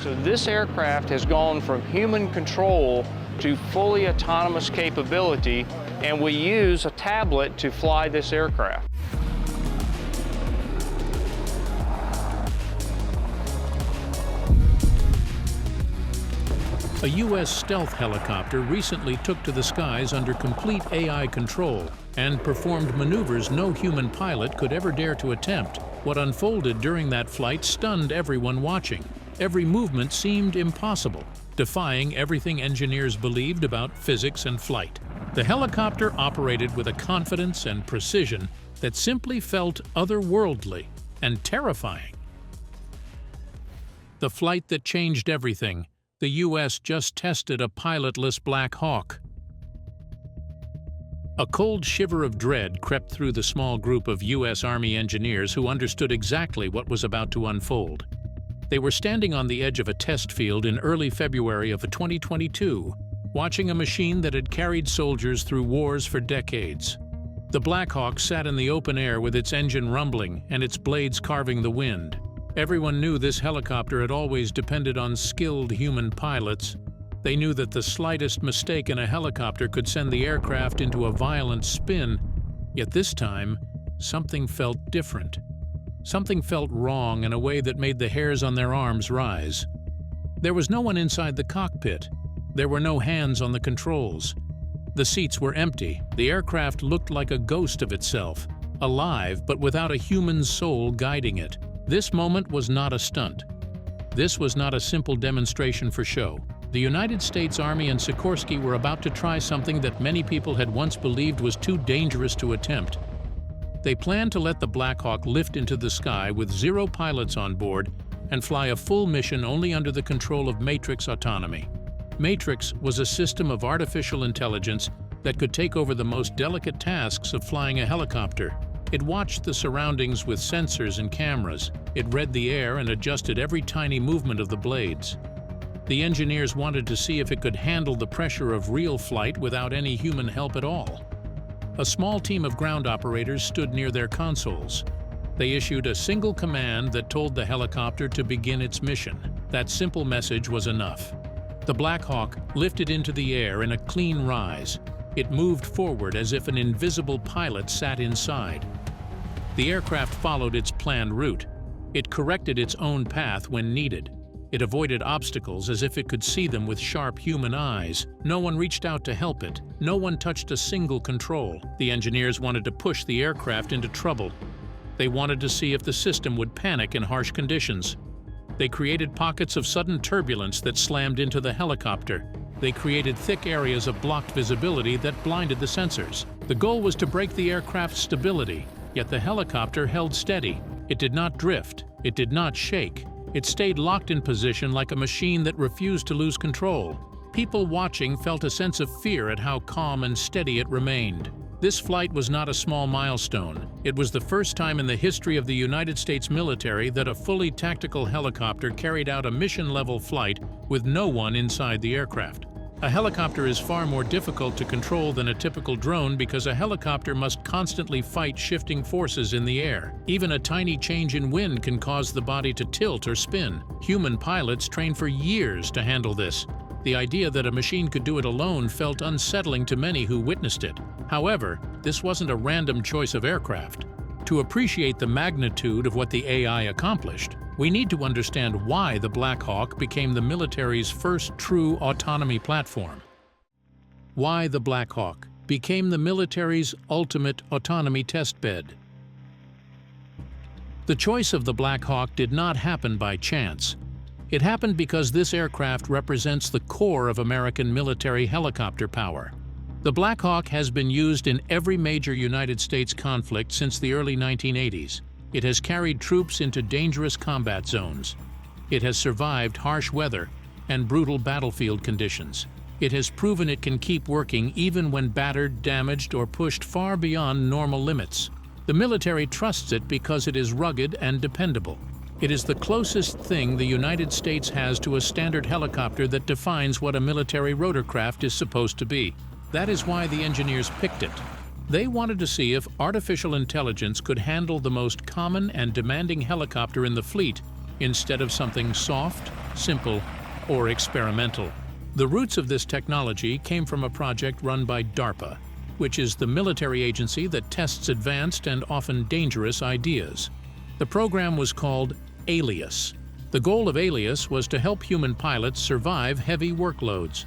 So this aircraft has gone from human control to fully autonomous capability, and we use a tablet to fly this aircraft. A U.S. stealth helicopter recently took to the skies under complete AI control and performed maneuvers no human pilot could ever dare to attempt. What unfolded during that flight stunned everyone watching. Every movement seemed impossible, defying everything engineers believed about physics and flight. The helicopter operated with a confidence and precision that simply felt otherworldly and terrifying. The flight that changed everything. The U.S. just tested a pilotless Black Hawk. A cold shiver of dread crept through the small group of U.S. Army engineers who understood exactly what was about to unfold. They were standing on the edge of a test field in early February of 2022, watching a machine that had carried soldiers through wars for decades. The Black Hawk sat in the open air with its engine rumbling and its blades carving the wind. Everyone knew this helicopter had always depended on skilled human pilots. They knew that the slightest mistake in a helicopter could send the aircraft into a violent spin. Yet this time, something felt different. Something felt wrong in a way that made the hairs on their arms rise. There was no one inside the cockpit. There were no hands on the controls. The seats were empty. The aircraft looked like a ghost of itself, alive but without a human soul guiding it. This moment was not a stunt. This was not a simple demonstration for show. The United States Army and Sikorsky were about to try something that many people had once believed was too dangerous to attempt. They planned to let the Black Hawk lift into the sky with 0 pilots on board and fly a full mission only under the control of Matrix autonomy. Matrix was a system of artificial intelligence that could take over the most delicate tasks of flying a helicopter. It watched the surroundings with sensors and cameras. It read the air and adjusted every tiny movement of the blades. The engineers wanted to see if it could handle the pressure of real flight without any human help at all. A small team of ground operators stood near their consoles. They issued a single command that told the helicopter to begin its mission. That simple message was enough. The Black Hawk lifted into the air in a clean rise. It moved forward as if an invisible pilot sat inside. The aircraft followed its planned route. It corrected its own path when needed. It avoided obstacles as if it could see them with sharp human eyes. No one reached out to help it. No one touched a single control. The engineers wanted to push the aircraft into trouble. They wanted to see if the system would panic in harsh conditions. They created pockets of sudden turbulence that slammed into the helicopter. They created thick areas of blocked visibility that blinded the sensors. The goal was to break the aircraft's stability, yet the helicopter held steady. It did not drift. It did not shake. It stayed locked in position like a machine that refused to lose control. People watching felt a sense of fear at how calm and steady it remained. This flight was not a small milestone. It was the first time in the history of the United States military that a fully tactical helicopter carried out a mission-level flight with no one inside the aircraft. A helicopter is far more difficult to control than a typical drone because a helicopter must constantly fight shifting forces in the air. Even a tiny change in wind can cause the body to tilt or spin. Human pilots train for years to handle this. The idea that a machine could do it alone felt unsettling to many who witnessed it. However, this wasn't a random choice of aircraft. To appreciate the magnitude of what the AI accomplished, we need to understand why the Black Hawk became the military's first true autonomy platform. Why the Black Hawk became the military's ultimate autonomy testbed. The choice of the Black Hawk did not happen by chance. It happened because this aircraft represents the core of American military helicopter power. The Black Hawk has been used in every major United States conflict since the early 1980s. It has carried troops into dangerous combat zones. It has survived harsh weather and brutal battlefield conditions. It has proven it can keep working even when battered, damaged, or pushed far beyond normal limits. The military trusts it because it is rugged and dependable. It is the closest thing the United States has to a standard helicopter that defines what a military rotorcraft is supposed to be. That is why the engineers picked it. They wanted to see if artificial intelligence could handle the most common and demanding helicopter in the fleet instead of something soft, simple, or experimental. The roots of this technology came from a project run by DARPA, which is the military agency that tests advanced and often dangerous ideas. The program was called Alias. The goal of Alias was to help human pilots survive heavy workloads.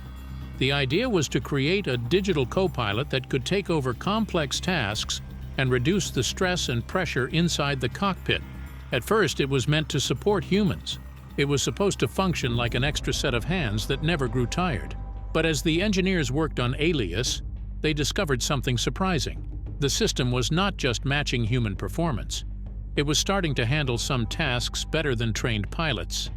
The idea was to create a digital co-pilot that could take over complex tasks and reduce the stress and pressure inside the cockpit. At first, it was meant to support humans. It was supposed to function like an extra set of hands that never grew tired. But as the engineers worked on Alias, they discovered something surprising. The system was not just matching human performance. It was starting to handle some tasks better than trained pilots.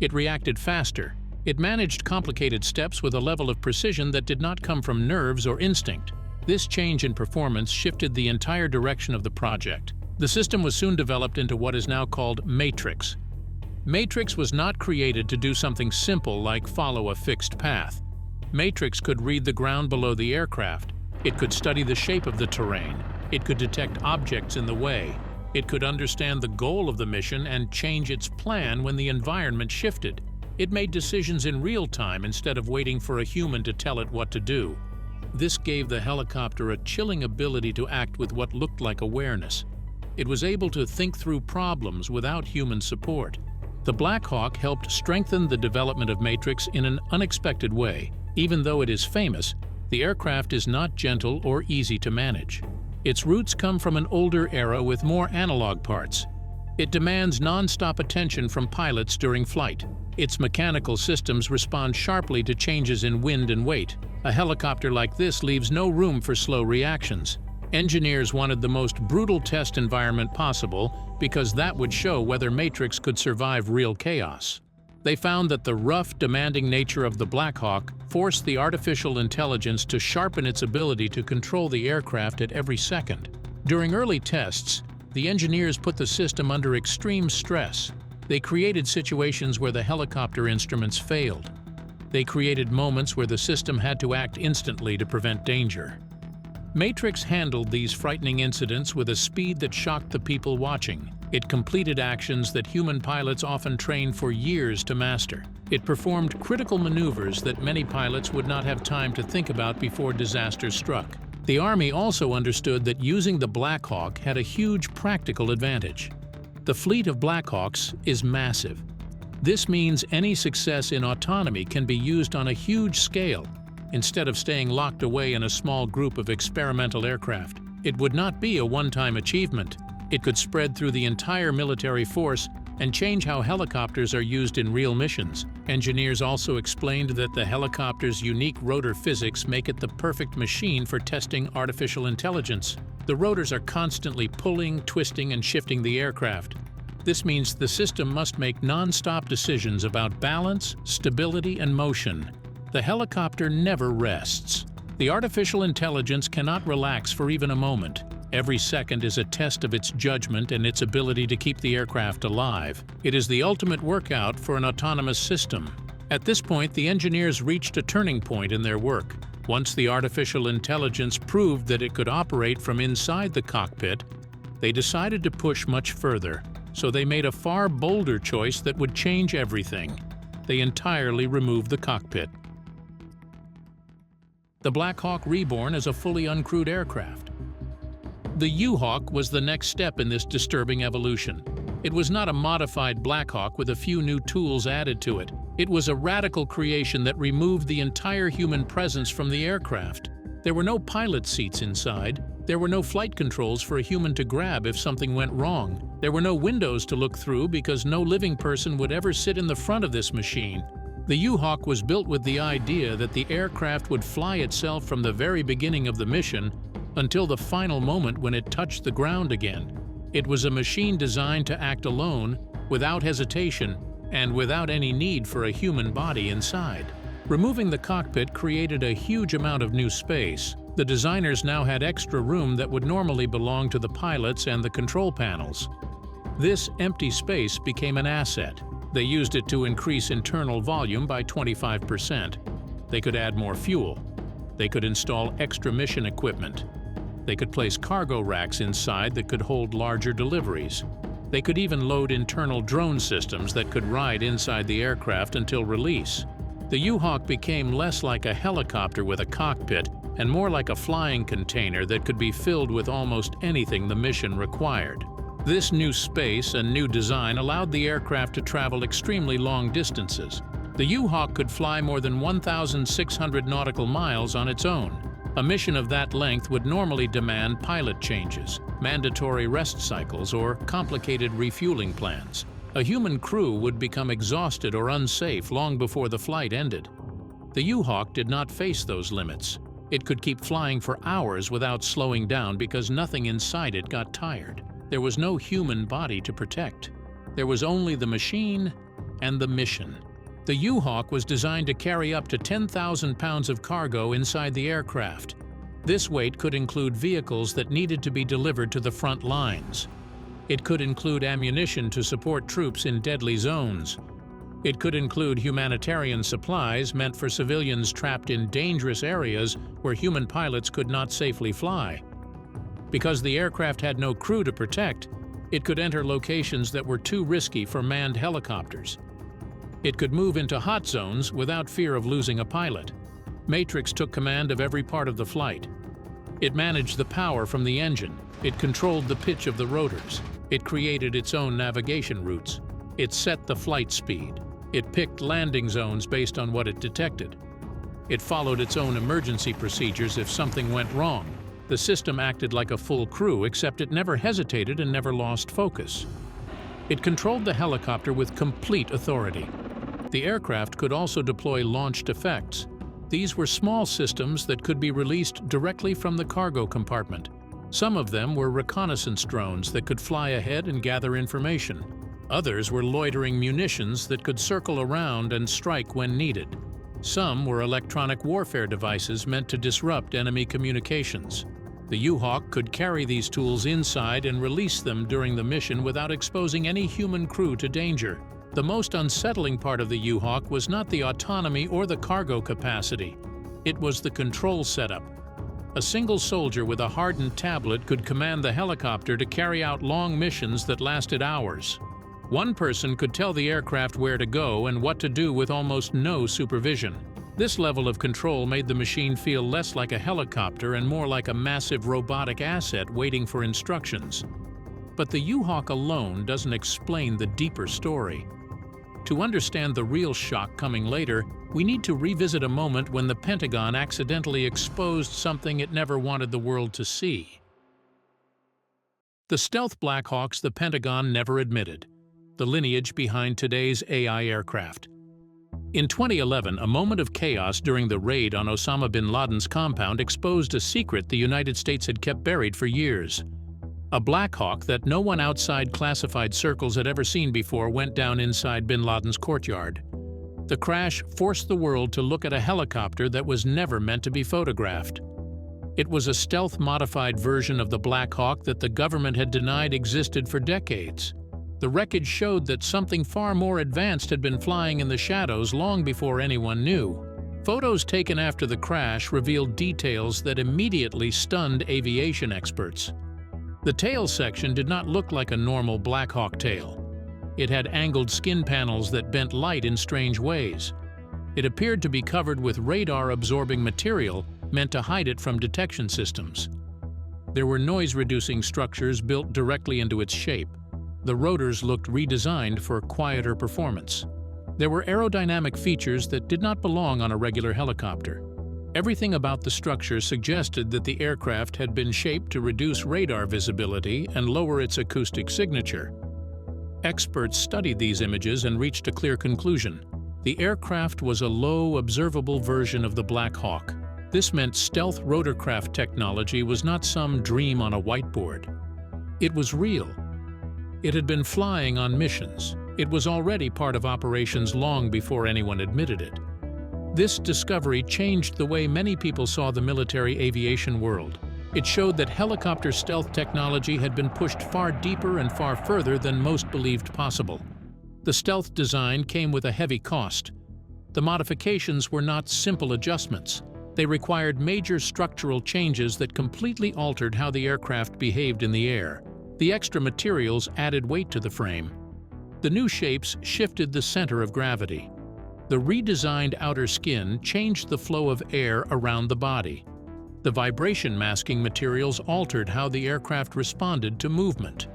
It reacted faster. It managed complicated steps with a level of precision that did not come from nerves or instinct. This change in performance shifted the entire direction of the project. The system was soon developed into what is now called Matrix. Matrix was not created to do something simple like follow a fixed path. Matrix could read the ground below the aircraft. It could study the shape of the terrain. It could detect objects in the way. It could understand the goal of the mission and change its plan when the environment shifted. It made decisions in real time instead of waiting for a human to tell it what to do. This gave the helicopter a chilling ability to act with what looked like awareness. It was able to think through problems without human support. The Black Hawk helped strengthen the development of Matrix in an unexpected way. Even though it is famous, the aircraft is not gentle or easy to manage. Its roots come from an older era with more analog parts. It demands non-stop attention from pilots during flight. Its mechanical systems respond sharply to changes in wind and weight. A helicopter like this leaves no room for slow reactions. Engineers wanted the most brutal test environment possible because that would show whether Matrix could survive real chaos. They found that the rough, demanding nature of the Black Hawk forced the artificial intelligence to sharpen its ability to control the aircraft at every second. During early tests, the engineers put the system under extreme stress. They created situations where the helicopter instruments failed. They created moments where the system had to act instantly to prevent danger. Matrix handled these frightening incidents with a speed that shocked the people watching. It completed actions that human pilots often train for years to master. It performed critical maneuvers that many pilots would not have time to think about before disaster struck. The Army also understood that using the Black Hawk had a huge practical advantage. The fleet of Black Hawks is massive. This means any success in autonomy can be used on a huge scale, instead of staying locked away in a small group of experimental aircraft. It would not be a one-time achievement. It could spread through the entire military force and change how helicopters are used in real missions. Engineers also explained that the helicopter's unique rotor physics make it the perfect machine for testing artificial intelligence. The rotors are constantly pulling, twisting, and shifting the aircraft. This means the system must make non-stop decisions about balance, stability, and motion. The helicopter never rests. The artificial intelligence cannot relax for even a moment. Every second is a test of its judgment and its ability to keep the aircraft alive. It is the ultimate workout for an autonomous system. At this point, the engineers reached a turning point in their work. Once the artificial intelligence proved that it could operate from inside the cockpit, they decided to push much further. So they made a far bolder choice that would change everything. They entirely removed the cockpit. The Black Hawk reborn as a fully uncrewed aircraft. The U-Hawk was the next step in this disturbing evolution. It was not a modified Black Hawk with a few new tools added to it. It was a radical creation that removed the entire human presence from the aircraft. There were no pilot seats inside. There were no flight controls for a human to grab if something went wrong. There were no windows to look through because no living person would ever sit in the front of this machine. The U-Hawk was built with the idea that the aircraft would fly itself from the very beginning of the mission until the final moment when it touched the ground again. It was a machine designed to act alone, without hesitation, and without any need for a human body inside. Removing the cockpit created a huge amount of new space. The designers now had extra room that would normally belong to the pilots and the control panels. This empty space became an asset. They used it to increase internal volume by 25%. They could add more fuel. They could install extra mission equipment. They could place cargo racks inside that could hold larger deliveries. They could even load internal drone systems that could ride inside the aircraft until release. The U-Hawk became less like a helicopter with a cockpit and more like a flying container that could be filled with almost anything the mission required. This new space and new design allowed the aircraft to travel extremely long distances. The U-Hawk could fly more than 1,600 nautical miles on its own. A mission of that length would normally demand pilot changes, mandatory rest cycles, or complicated refueling plans. A human crew would become exhausted or unsafe long before the flight ended. The U-Hawk did not face those limits. It could keep flying for hours without slowing down because nothing inside it got tired. There was no human body to protect. There was only the machine and the mission. The U-Hawk was designed to carry up to 10,000 pounds of cargo inside the aircraft. This weight could include vehicles that needed to be delivered to the front lines. It could include ammunition to support troops in deadly zones. It could include humanitarian supplies meant for civilians trapped in dangerous areas where human pilots could not safely fly. Because the aircraft had no crew to protect, it could enter locations that were too risky for manned helicopters. It could move into hot zones without fear of losing a pilot. Matrix took command of every part of the flight. It managed the power from the engine. It controlled the pitch of the rotors. It created its own navigation routes. It set the flight speed. It picked landing zones based on what it detected. It followed its own emergency procedures if something went wrong. The system acted like a full crew, except it never hesitated and never lost focus. It controlled the helicopter with complete authority. The aircraft could also deploy launched effects. These were small systems that could be released directly from the cargo compartment. Some of them were reconnaissance drones that could fly ahead and gather information. Others were loitering munitions that could circle around and strike when needed. Some were electronic warfare devices meant to disrupt enemy communications. The U-Hawk could carry these tools inside and release them during the mission without exposing any human crew to danger. The most unsettling part of the U-Hawk was not the autonomy or the cargo capacity. It was the control setup. A single soldier with a hardened tablet could command the helicopter to carry out long missions that lasted hours. One person could tell the aircraft where to go and what to do with almost no supervision. This level of control made the machine feel less like a helicopter and more like a massive robotic asset waiting for instructions. But the U-Hawk alone doesn't explain the deeper story. To understand the real shock coming later, we need to revisit a moment when the Pentagon accidentally exposed something it never wanted the world to see. The stealth Black Hawks the Pentagon never admitted. The lineage behind today's AI aircraft. In 2011, a moment of chaos during the raid on Osama bin Laden's compound exposed a secret the United States had kept buried for years. A Black Hawk that no one outside classified circles had ever seen before went down inside bin Laden's courtyard. The crash forced the world to look at a helicopter that was never meant to be photographed. It was a stealth-modified version of the Black Hawk that the government had denied existed for decades. The wreckage showed that something far more advanced had been flying in the shadows long before anyone knew. Photos taken after the crash revealed details that immediately stunned aviation experts. The tail section did not look like a normal Black Hawk tail. It had angled skin panels that bent light in strange ways. It appeared to be covered with radar-absorbing material meant to hide it from detection systems. There were noise-reducing structures built directly into its shape. The rotors looked redesigned for quieter performance. There were aerodynamic features that did not belong on a regular helicopter. Everything about the structure suggested that the aircraft had been shaped to reduce radar visibility and lower its acoustic signature. Experts studied these images and reached a clear conclusion. The aircraft was a low, observable version of the Black Hawk. This meant stealth rotorcraft technology was not some dream on a whiteboard. It was real. It had been flying on missions. It was already part of operations long before anyone admitted it. This discovery changed the way many people saw the military aviation world. It showed that helicopter stealth technology had been pushed far deeper and far further than most believed possible. The stealth design came with a heavy cost. The modifications were not simple adjustments. They required major structural changes that completely altered how the aircraft behaved in the air. The extra materials added weight to the frame. The new shapes shifted the center of gravity. The redesigned outer skin changed the flow of air around the body. The vibration masking materials altered how the aircraft responded to movement.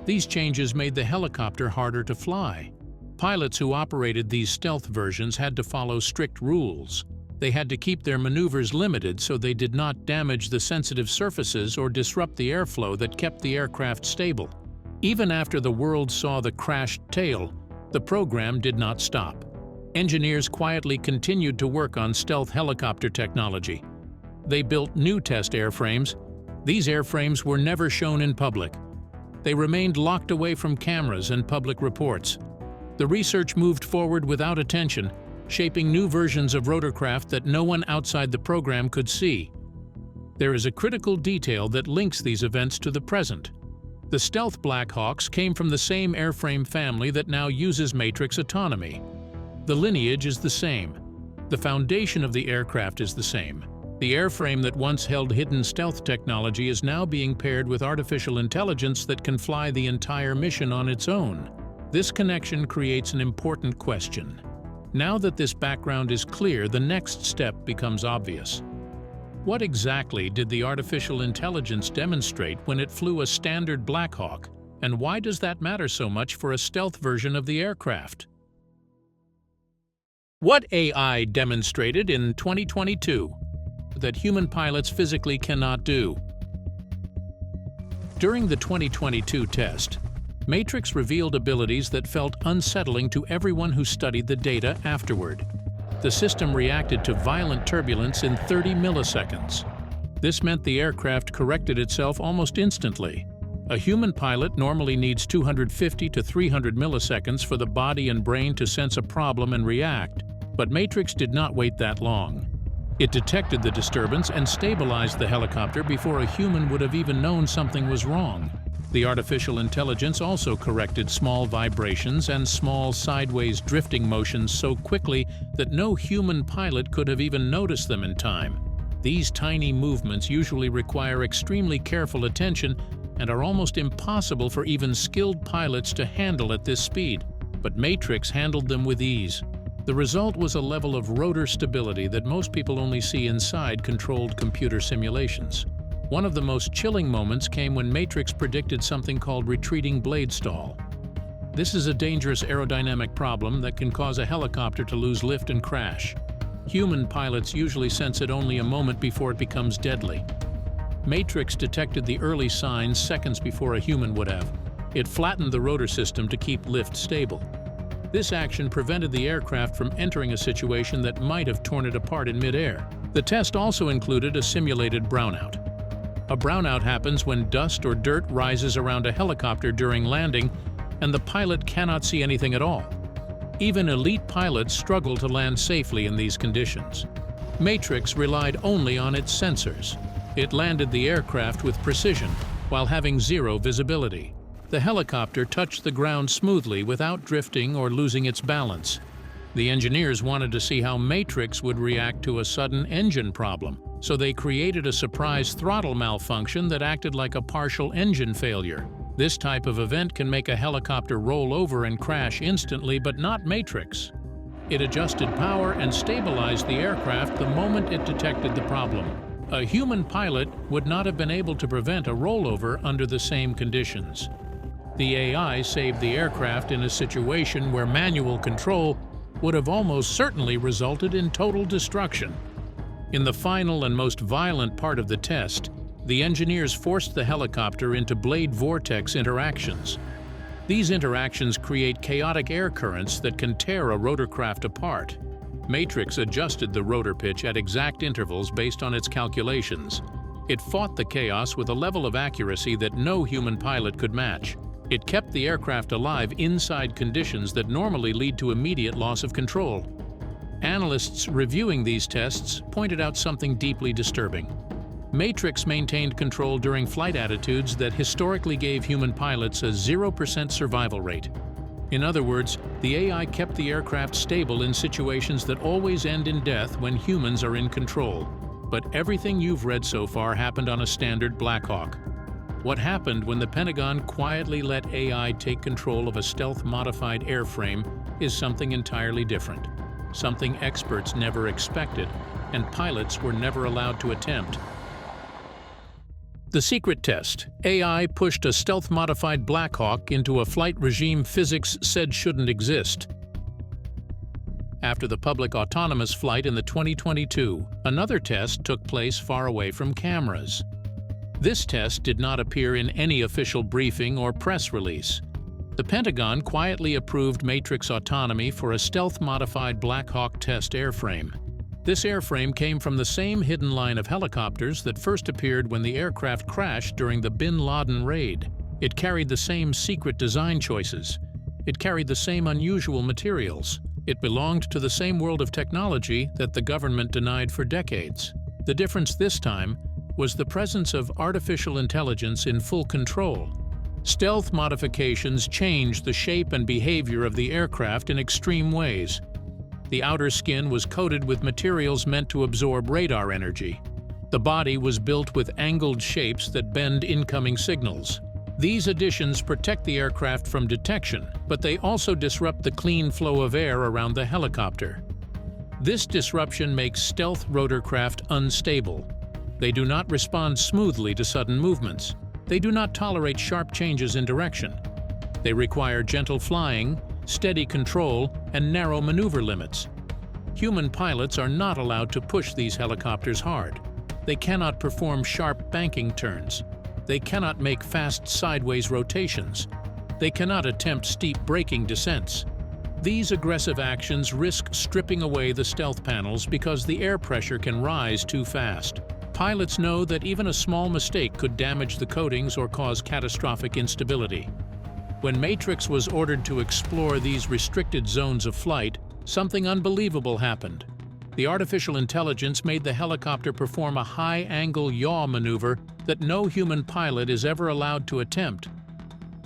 These changes made the helicopter harder to fly. Pilots who operated these stealth versions had to follow strict rules. They had to keep their maneuvers limited so they did not damage the sensitive surfaces or disrupt the airflow that kept the aircraft stable. Even after the world saw the crashed tail, the program did not stop. Engineers quietly continued to work on stealth helicopter technology. They built new test airframes. These airframes were never shown in public. They remained locked away from cameras and public reports. The research moved forward without attention, shaping new versions of rotorcraft that no one outside the program could see. There is a critical detail that links these events to the present. The stealth Black Hawks came from the same airframe family that now uses matrix autonomy. The lineage is the same. The foundation of the aircraft is the same. The airframe that once held hidden stealth technology is now being paired with artificial intelligence that can fly the entire mission on its own. This connection creates an important question. Now that this background is clear, the next step becomes obvious. What exactly did the artificial intelligence demonstrate when it flew a standard Black Hawk, and why does that matter so much for a stealth version of the aircraft? What AI demonstrated in 2022 that human pilots physically cannot do? During the 2022 test, Matrix revealed abilities that felt unsettling to everyone who studied the data afterward. The system reacted to violent turbulence in 30 milliseconds. This meant the aircraft corrected itself almost instantly. A human pilot normally needs 250 to 300 milliseconds for the body and brain to sense a problem and react, but Matrix did not wait that long. It detected the disturbance and stabilized the helicopter before a human would have even known something was wrong. The artificial intelligence also corrected small vibrations and small sideways drifting motions so quickly that no human pilot could have even noticed them in time. These tiny movements usually require extremely careful attention and are almost impossible for even skilled pilots to handle at this speed, but Matrix handled them with ease. The result was a level of rotor stability that most people only see inside controlled computer simulations. One of the most chilling moments came when Matrix predicted something called retreating blade stall. This is a dangerous aerodynamic problem that can cause a helicopter to lose lift and crash. Human pilots usually sense it only a moment before it becomes deadly. Matrix detected the early signs seconds before a human would have. It flattened the rotor system to keep lift stable. This action prevented the aircraft from entering a situation that might have torn it apart in midair. The test also included a simulated brownout. A brownout happens when dust or dirt rises around a helicopter during landing and the pilot cannot see anything at all. Even elite pilots struggle to land safely in these conditions. Matrix relied only on its sensors. It landed the aircraft with precision while having zero visibility. The helicopter touched the ground smoothly without drifting or losing its balance. The engineers wanted to see how Matrix would react to a sudden engine problem, so they created a surprise throttle malfunction that acted like a partial engine failure. This type of event can make a helicopter roll over and crash instantly, but not Matrix. It adjusted power and stabilized the aircraft the moment it detected the problem. A human pilot would not have been able to prevent a rollover under the same conditions. The AI saved the aircraft in a situation where manual control would have almost certainly resulted in total destruction. In the final and most violent part of the test, the engineers forced the helicopter into blade vortex interactions. These interactions create chaotic air currents that can tear a rotorcraft apart. Matrix adjusted the rotor pitch at exact intervals based on its calculations. It fought the chaos with a level of accuracy that no human pilot could match. It kept the aircraft alive inside conditions that normally lead to immediate loss of control. Analysts reviewing these tests pointed out something deeply disturbing. Matrix maintained control during flight attitudes that historically gave human pilots a 0% survival rate. In other words, the AI kept the aircraft stable in situations that always end in death when humans are in control. But everything you've read so far happened on a standard Black Hawk. What happened when the Pentagon quietly let AI take control of a stealth-modified airframe is something entirely different, something experts never expected, and pilots were never allowed to attempt. The secret test. AI pushed a stealth-modified Black Hawk into a flight regime physics said shouldn't exist. After the public autonomous flight in the 2022, another test took place far away from cameras. This test did not appear in any official briefing or press release. The Pentagon quietly approved Matrix autonomy for a stealth-modified Black Hawk test airframe. This airframe came from the same hidden line of helicopters that first appeared when the aircraft crashed during the Bin Laden raid. It carried the same secret design choices. It carried the same unusual materials. It belonged to the same world of technology that the government denied for decades. The difference this time was the presence of artificial intelligence in full control. Stealth modifications changed the shape and behavior of the aircraft in extreme ways. The outer skin was coated with materials meant to absorb radar energy. The body was built with angled shapes that bend incoming signals. These additions protect the aircraft from detection, but they also disrupt the clean flow of air around the helicopter. This disruption makes stealth rotorcraft unstable. They do not respond smoothly to sudden movements. They do not tolerate sharp changes in direction. They require gentle flying, steady control, and narrow maneuver limits. Human pilots are not allowed to push these helicopters hard. They cannot perform sharp banking turns. They cannot make fast sideways rotations. They cannot attempt steep braking descents. These aggressive actions risk stripping away the stealth panels because the air pressure can rise too fast. Pilots know that even a small mistake could damage the coatings or cause catastrophic instability. When Matrix was ordered to explore these restricted zones of flight, something unbelievable happened. The artificial intelligence made the helicopter perform a high-angle yaw maneuver that no human pilot is ever allowed to attempt.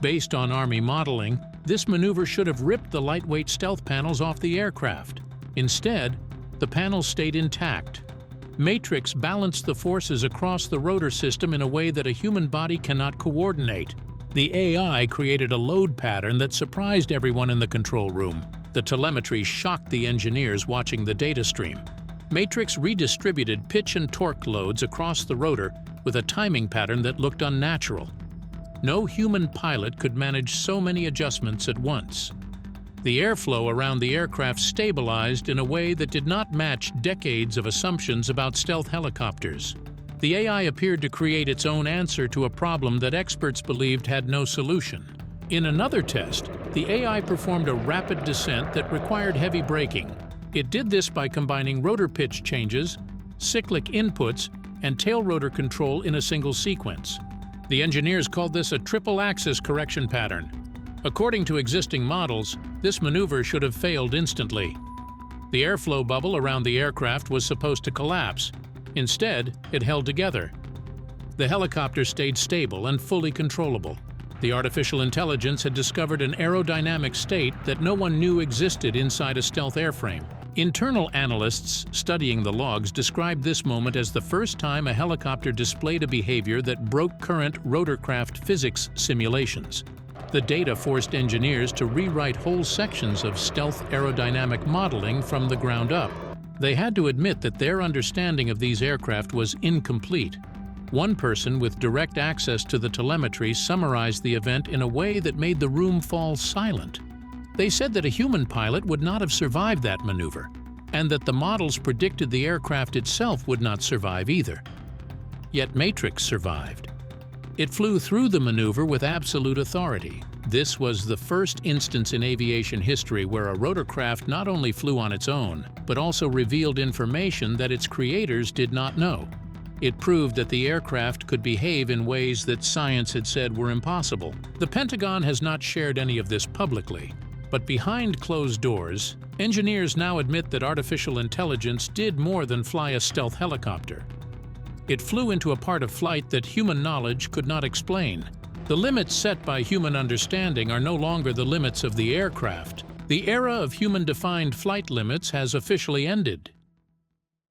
Based on Army modeling, this maneuver should have ripped the lightweight stealth panels off the aircraft. Instead, the panels stayed intact. Matrix balanced the forces across the rotor system in a way that a human body cannot coordinate. The AI created a load pattern that surprised everyone in the control room. The telemetry shocked the engineers watching the data stream. Matrix redistributed pitch and torque loads across the rotor with a timing pattern that looked unnatural. No human pilot could manage so many adjustments at once. The airflow around the aircraft stabilized in a way that did not match decades of assumptions about stealth helicopters. The AI appeared to create its own answer to a problem that experts believed had no solution. In another test, the AI performed a rapid descent that required heavy braking. It did this by combining rotor pitch changes, cyclic inputs, and tail rotor control in a single sequence. The engineers called this a triple-axis correction pattern. According to existing models, this maneuver should have failed instantly. The airflow bubble around the aircraft was supposed to collapse. Instead, it held together. The helicopter stayed stable and fully controllable. The artificial intelligence had discovered an aerodynamic state that no one knew existed inside a stealth airframe. Internal analysts studying the logs described this moment as the first time a helicopter displayed a behavior that broke current rotorcraft physics simulations. The data forced engineers to rewrite whole sections of stealth aerodynamic modeling from the ground up. They had to admit that their understanding of these aircraft was incomplete. One person with direct access to the telemetry summarized the event in a way that made the room fall silent. They said that a human pilot would not have survived that maneuver, and that the models predicted the aircraft itself would not survive either. Yet Matrix survived. It flew through the maneuver with absolute authority. This was the first instance in aviation history where a rotorcraft not only flew on its own, but also revealed information that its creators did not know. It proved that the aircraft could behave in ways that science had said were impossible. The Pentagon has not shared any of this publicly, but behind closed doors, engineers now admit that artificial intelligence did more than fly a stealth helicopter. It flew into a part of flight that human knowledge could not explain. The limits set by human understanding are no longer the limits of the aircraft. The era of human-defined flight limits has officially ended.